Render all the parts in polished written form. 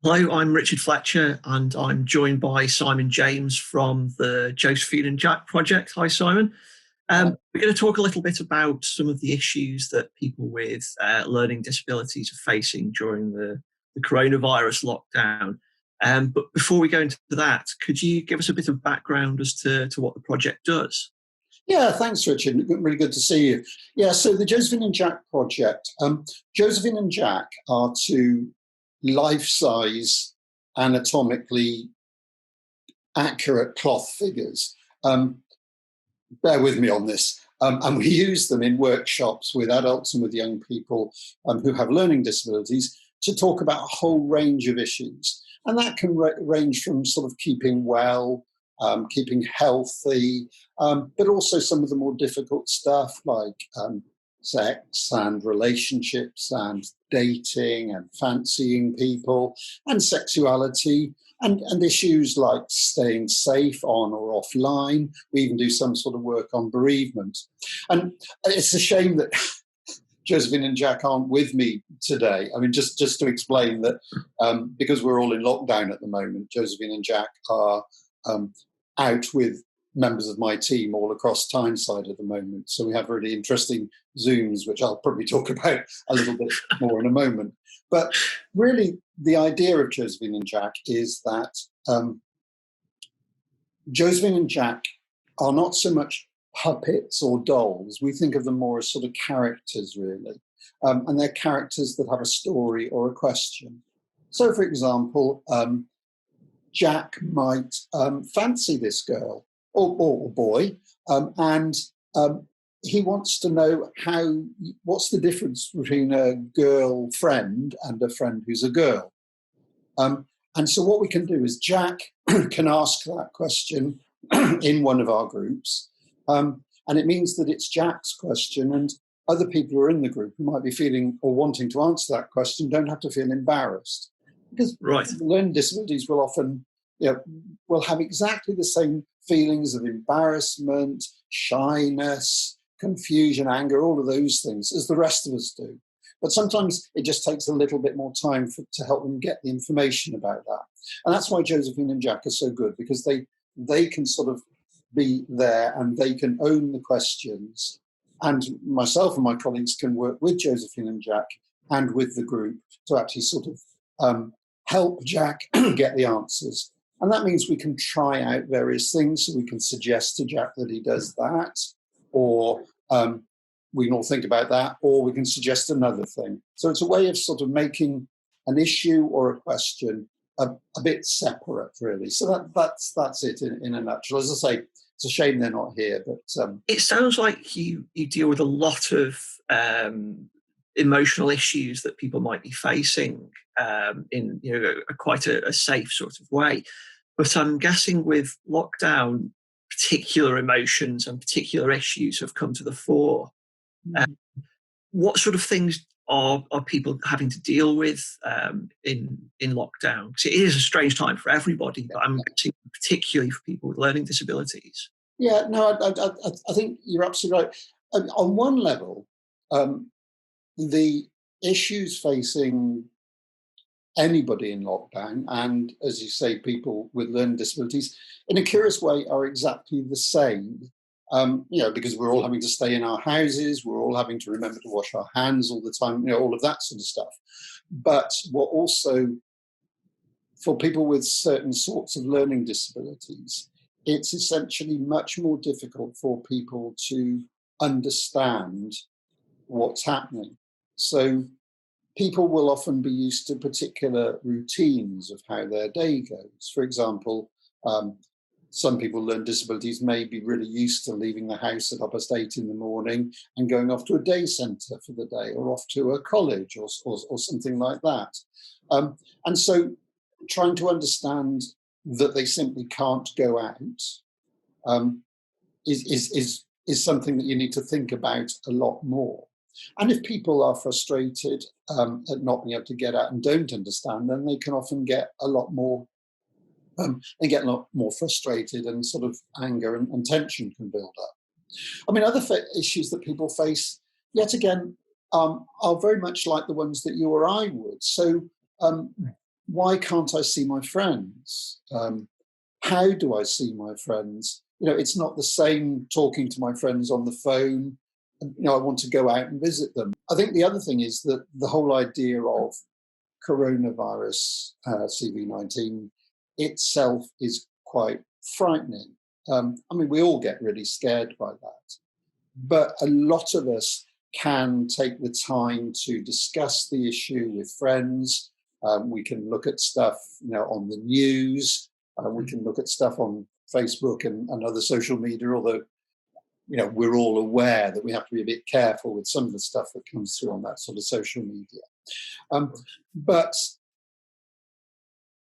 Hello, I'm Richard Fletcher, and I'm joined by Simon James from the Josephine and Jack Project. Hi, Simon. We're going to talk a little bit about some of the issues that people with learning disabilities are facing during the coronavirus lockdown. But before we go into that, could you give us a bit of background as to what the project does? Yeah, thanks, Richard. Really good to see you. Yeah, so the Josephine and Jack Project. Josephine and Jack are two life-size, anatomically accurate cloth figures. Bear with me on this. And we use them in workshops with adults and with young people who have learning disabilities to talk about a whole range of issues. And that can range from sort of keeping well, keeping healthy, but also some of the more difficult stuff like sex and relationships and dating and fancying people and sexuality and issues like staying safe on or offline. We even do some sort of work on bereavement. And it's a shame that Josephine and Jack aren't with me today. I mean, just to explain that because we're all in lockdown at the moment, Josephine and Jack are out with members of my team all across Tyneside at the moment. So we have really interesting Zooms, which I'll probably talk about a little bit more in a moment. But really, the idea of Josephine and Jack is that Josephine and Jack are not so much puppets or dolls. We think of them more as sort of characters, really. And they're characters that have a story or a question. So, for example, Jack might fancy this girl or boy, and he wants to know what's the difference between a girlfriend and a friend who's a girl. And so what we can do is Jack can ask that question in one of our groups, and it means that it's Jack's question, and other people who are in the group who might be feeling or wanting to answer that question don't have to feel embarrassed. Because learning disabilities will often, will have exactly the same feelings of embarrassment, shyness, confusion, anger, all of those things as the rest of us do. But sometimes it just takes a little bit more time to help them get the information about that. And that's why Josephine and Jack are so good, because they can sort of be there and they can own the questions. And myself and my colleagues can work with Josephine and Jack and with the group to actually sort of help Jack get the answers. And that means we can try out various things. So we can suggest to Jack that he does that, or we can all think about that, or we can suggest another thing. So it's a way of sort of making an issue or a question a bit separate, really. So that's it in a nutshell. As I say, it's a shame they're not here, but it sounds like you deal with a lot of emotional issues that people might be facing in quite a safe sort of way. But I'm guessing with lockdown, particular emotions and particular issues have come to the fore. What sort of things are people having to deal with in lockdown? Because it is a strange time for everybody, but I'm guessing particularly for people with learning disabilities. Yeah, no, I think you're absolutely right. On one level, the issues facing anybody in lockdown, and as you say, people with learning disabilities, in a curious way, are exactly the same. Because we're all having to stay in our houses, we're all having to remember to wash our hands all the time, all of that sort of stuff. But what also, for people with certain sorts of learning disabilities, it's essentially much more difficult for people to understand what's happening. So people will often be used to particular routines of how their day goes. For example, some people with learning disabilities may be really used to leaving the house at 8:30 in the morning and going off to a day centre for the day, or off to a college or something like that. And so trying to understand that they simply can't go out is something that you need to think about a lot more. And if people are frustrated at not being able to get out and don't understand, then they can often get a lot more frustrated, and sort of anger and tension can build up. I mean, other issues that people face, yet again, are very much like the ones that you or I would. So why can't I see my friends? How do I see my friends? It's not the same talking to my friends on the phone. I want to go out and visit them. I think the other thing is that the whole idea of coronavirus, CV-19 itself is quite frightening. We all get really scared by that. But a lot of us can take the time to discuss the issue with friends. We can look at stuff, on the news. We can look at stuff on Facebook and other social media, although, we're all aware that we have to be a bit careful with some of the stuff that comes through on that sort of social media. But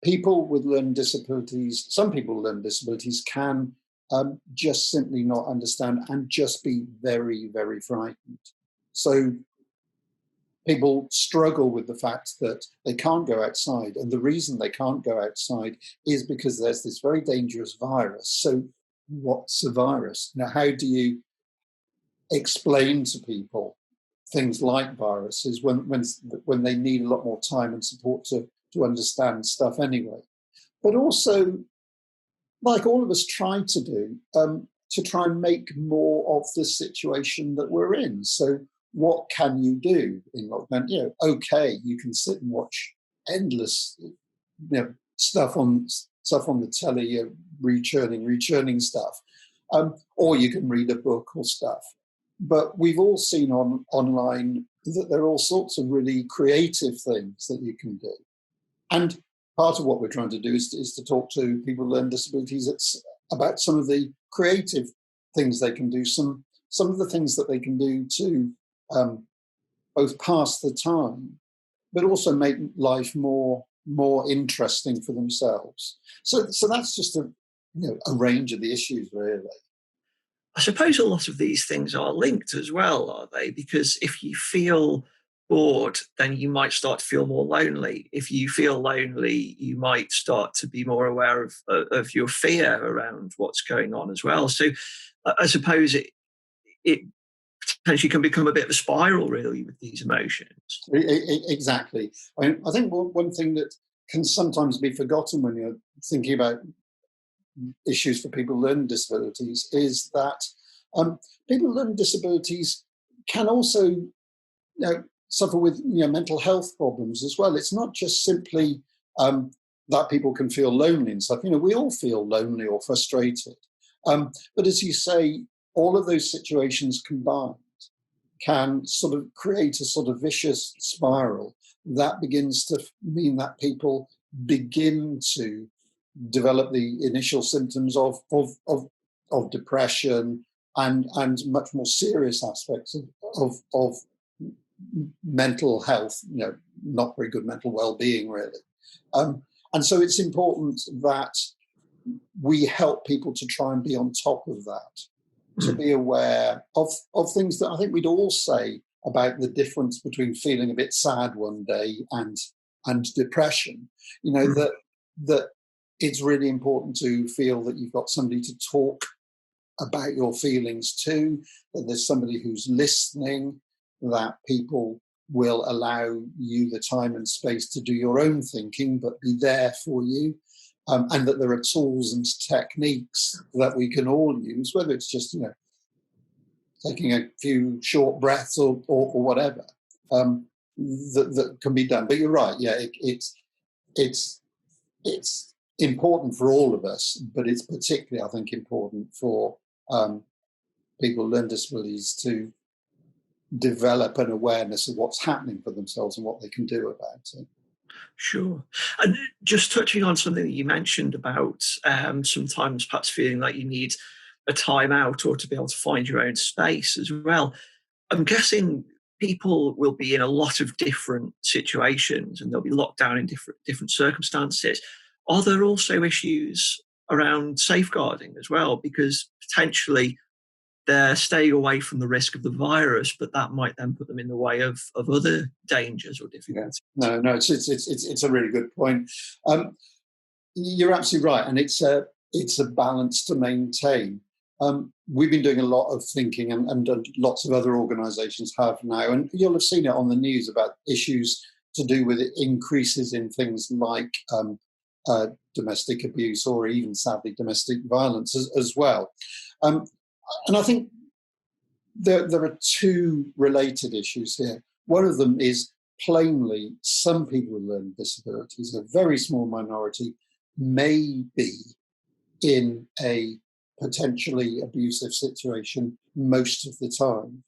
people with learning disabilities, some people with learning disabilities can just simply not understand and just be very, very frightened. So people struggle with the fact that they can't go outside. And the reason they can't go outside is because there's this very dangerous virus. So what's a virus? Now, how do you explain to people things like viruses when they need a lot more time and support to understand stuff anyway? But also, like all of us try to do, to try and make more of the situation that we're in. So what can you do in lockdown? Okay, you can sit and watch endless, stuff on the telly, rechurning stuff, or you can read a book or stuff. But we've all seen online that there are all sorts of really creative things that you can do. And part of what we're trying to do is to talk to people with learning disabilities about some of the creative things they can do, some of the things that they can do to both pass the time, but also make life more interesting for themselves. So that's just a range of the issues, really. I suppose a lot of these things are linked as well, are they? Because if you feel bored, then you might start to feel more lonely. If you feel lonely, you might start to be more aware of your fear around what's going on as well. So I suppose it potentially can become a bit of a spiral, really, with these emotions. Exactly. I think one thing that can sometimes be forgotten when you're thinking about issues for people with learning disabilities is that people with learning disabilities can also suffer with mental health problems as well. It's not just simply that people can feel lonely and stuff. We all feel lonely or frustrated. But as you say, all of those situations combined can sort of create a sort of vicious spiral that begins to mean that people begin to develop the initial symptoms of depression and much more serious aspects of mental health, not very good mental well-being, really. And so it's important that we help people to try and be on top of that, to be aware of things that I think we'd all say about the difference between feeling a bit sad one day and depression. That it's really important to feel that you've got somebody to talk about your feelings to, that there's somebody who's listening, that people will allow you the time and space to do your own thinking, but be there for you. And that there are tools and techniques that we can all use, whether it's just, taking a few short breaths or whatever, that can be done. But you're right, yeah, it's important for all of us, but it's particularly, I think, important for people with learning disabilities to develop an awareness of what's happening for themselves and what they can do about it. Sure. And just touching on something that you mentioned about sometimes perhaps feeling like you need a time out or to be able to find your own space as well. I'm guessing people will be in a lot of different situations and they'll be locked down in different circumstances. Are there also issues around safeguarding as well? Because potentially they're staying away from the risk of the virus, but that might then put them in the way of other dangers or difficulties. Yeah. No, it's a really good point. You're absolutely right, and it's a balance to maintain. We've been doing a lot of thinking, and lots of other organisations have now, and you'll have seen it on the news about issues to do with increases in things like domestic abuse or even, sadly, domestic violence as well. And I think there are two related issues here. One of them is plainly some people with learning disabilities, a very small minority, may be in a potentially abusive situation most of the time.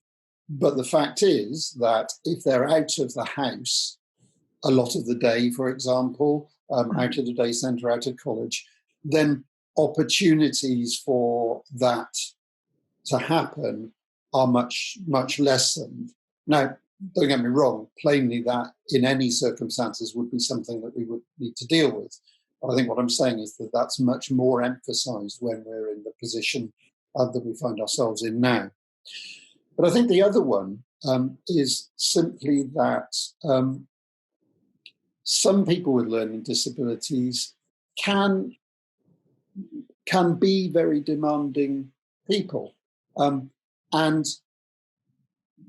But the fact is that if they're out of the house a lot of the day, for example, out of the day centre, out of college, then opportunities for that to happen are much, much lessened. Now, don't get me wrong, plainly that in any circumstances would be something that we would need to deal with. But I think what I'm saying is that that's much more emphasised when we're in the position that we find ourselves in now. But I think the other one is simply that some people with learning disabilities can be very demanding people. And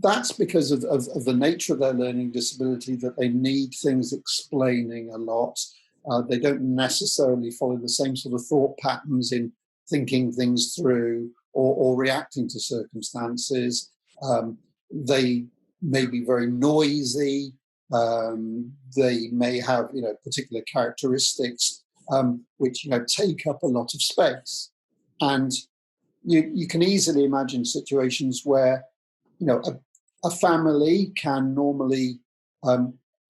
that's because of the nature of their learning disability, that they need things explaining a lot. They don't necessarily follow the same sort of thought patterns in thinking things through or reacting to circumstances. They may be very noisy. They may have, particular characteristics which, take up a lot of space. And you can easily imagine situations where, a family can normally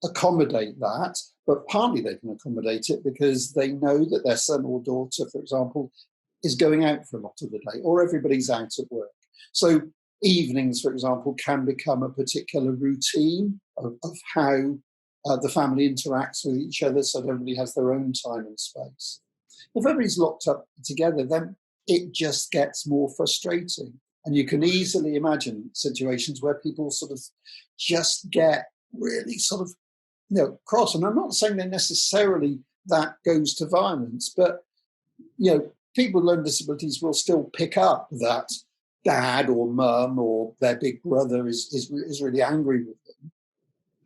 accommodate that, but partly they can accommodate it because they know that their son or daughter, for example, is going out for a lot of the day, or everybody's out at work. So evenings, for example, can become a particular routine of how the family interacts with each other, so that everybody has their own time and space. If everybody's locked up together, then it just gets more frustrating. And you can easily imagine situations where people sort of just get really sort of, cross. And I'm not saying that necessarily that goes to violence, but, people with learning disabilities will still pick up that dad or mum or their big brother is really angry with them.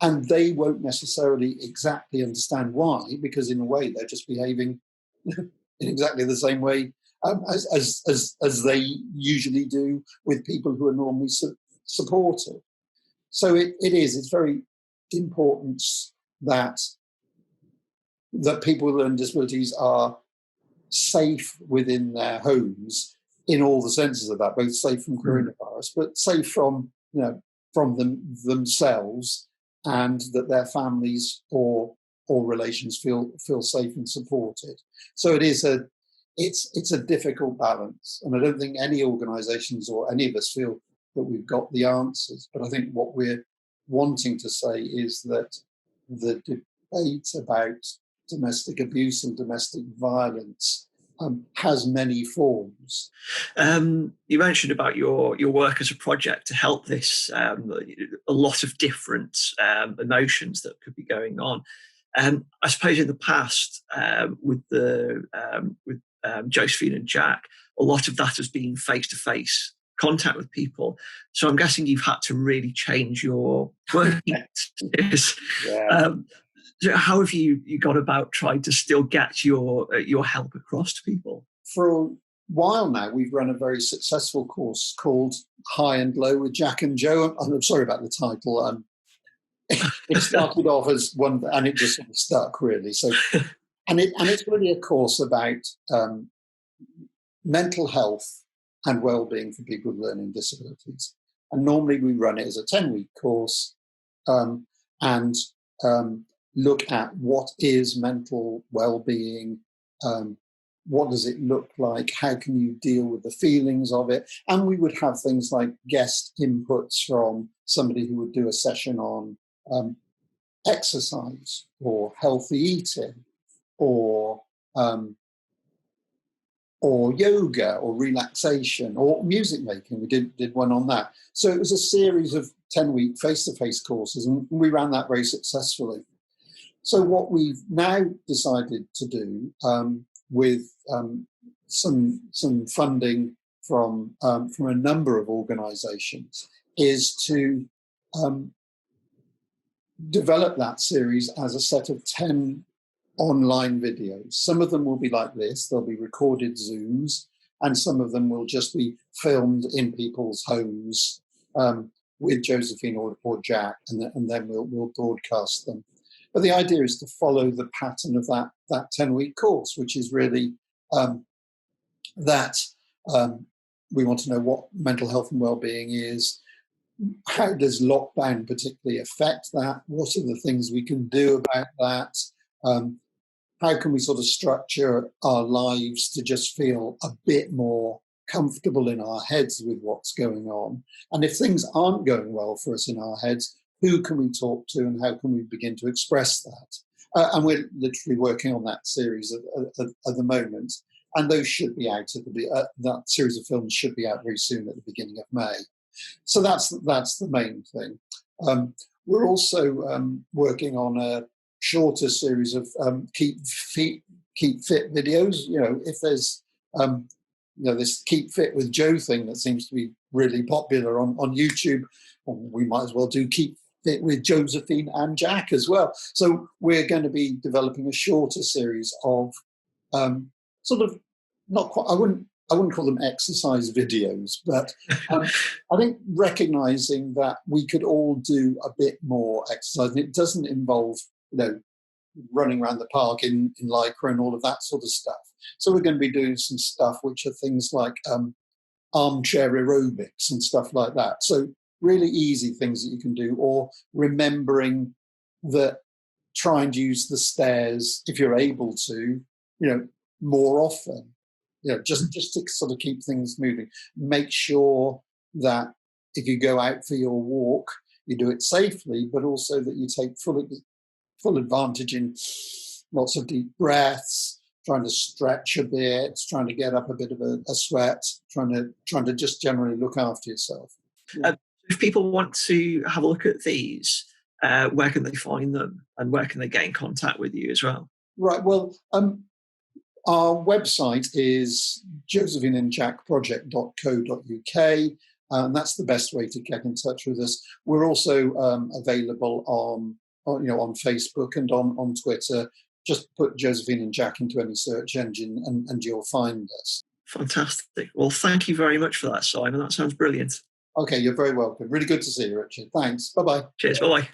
And they won't necessarily exactly understand why, because in a way they're just behaving in exactly the same way as they usually do with people who are normally supportive. So it's very important that people with learning disabilities are safe within their homes in all the senses of that, both safe from coronavirus, but safe from themselves, and that their families or relations feel safe and supported. So it's a difficult balance, and I don't think any organisations or any of us feel that we've got the answers. But I think what we're wanting to say is that the debate about domestic abuse and domestic violence has many forms. You mentioned about your work as a project to help this, a lot of different emotions that could be going on. I suppose in the past, with Josephine and Jack, a lot of that has been face-to-face contact with people. So I'm guessing you've had to really change your working practice. Yeah. So how have you gone about trying to still get your help across to people? For a while now, we've run a very successful course called High and Low with Jack and Joe. I'm sorry about the title. It started off as one, and it just sort of stuck, really. So, and it's really a course about mental health and well-being for people with learning disabilities. And normally we run it as a 10-week course, and look at what is mental well-being, what does it look like, how can you deal with the feelings of it. And we would have things like guest inputs from somebody who would do a session on exercise or healthy eating or yoga or relaxation or music making. We did one on that. So it was a series of 10-week face-to-face courses, and we ran that very successfully. So what we've now decided to do, with some funding from a number of organisations, is to develop that series as a set of 10 online videos. Some of them will be like this, they'll be recorded Zooms, and some of them will just be filmed in people's homes with Josephine or Jack, and then we'll broadcast them. But the idea is to follow the pattern of that 10-week course, which is really that we want to know what mental health and well-being is. How does lockdown particularly affect that? What are the things we can do about that? How can we sort of structure our lives to just feel a bit more comfortable in our heads with what's going on? And if things aren't going well for us in our heads, who can we talk to and how can we begin to express that? And we're literally working on that series at the moment. And those should be out that series of films should be out very soon at the beginning of May. So that's the main thing. We're also working on a shorter series of keep fit videos. You know, if there's this Keep Fit with Joe thing that seems to be really popular on YouTube, we might as well do Keep Fit with Josephine and Jack as well. So we're going to be developing a shorter series of sort of not quite. I wouldn't call them exercise videos, but I think recognizing that we could all do a bit more exercise, and it doesn't involve, running around the park in Lycra and all of that sort of stuff. So we're going to be doing some stuff which are things like armchair aerobics and stuff like that. So really easy things that you can do, or remembering that try and use the stairs if you're able to, more often. Just to sort of keep things moving. Make sure that if you go out for your walk, you do it safely, but also that you take full advantage in lots of deep breaths, trying to stretch a bit, trying to get up a bit of a sweat, trying to just generally look after yourself. If people want to have a look at these, where can they find them, and where can they get in contact with you as well? Right. Well, our website is josephineandjackproject.co.uk, and that's the best way to get in touch with us. We're also available on Facebook and on Twitter. Just put Josephine and Jack into any search engine and you'll find us. Fantastic. Well, thank you very much for that, Simon. That sounds brilliant. Okay, you're very welcome. Really good to see you, Richard. Thanks. Bye-bye. Cheers. Bye-bye.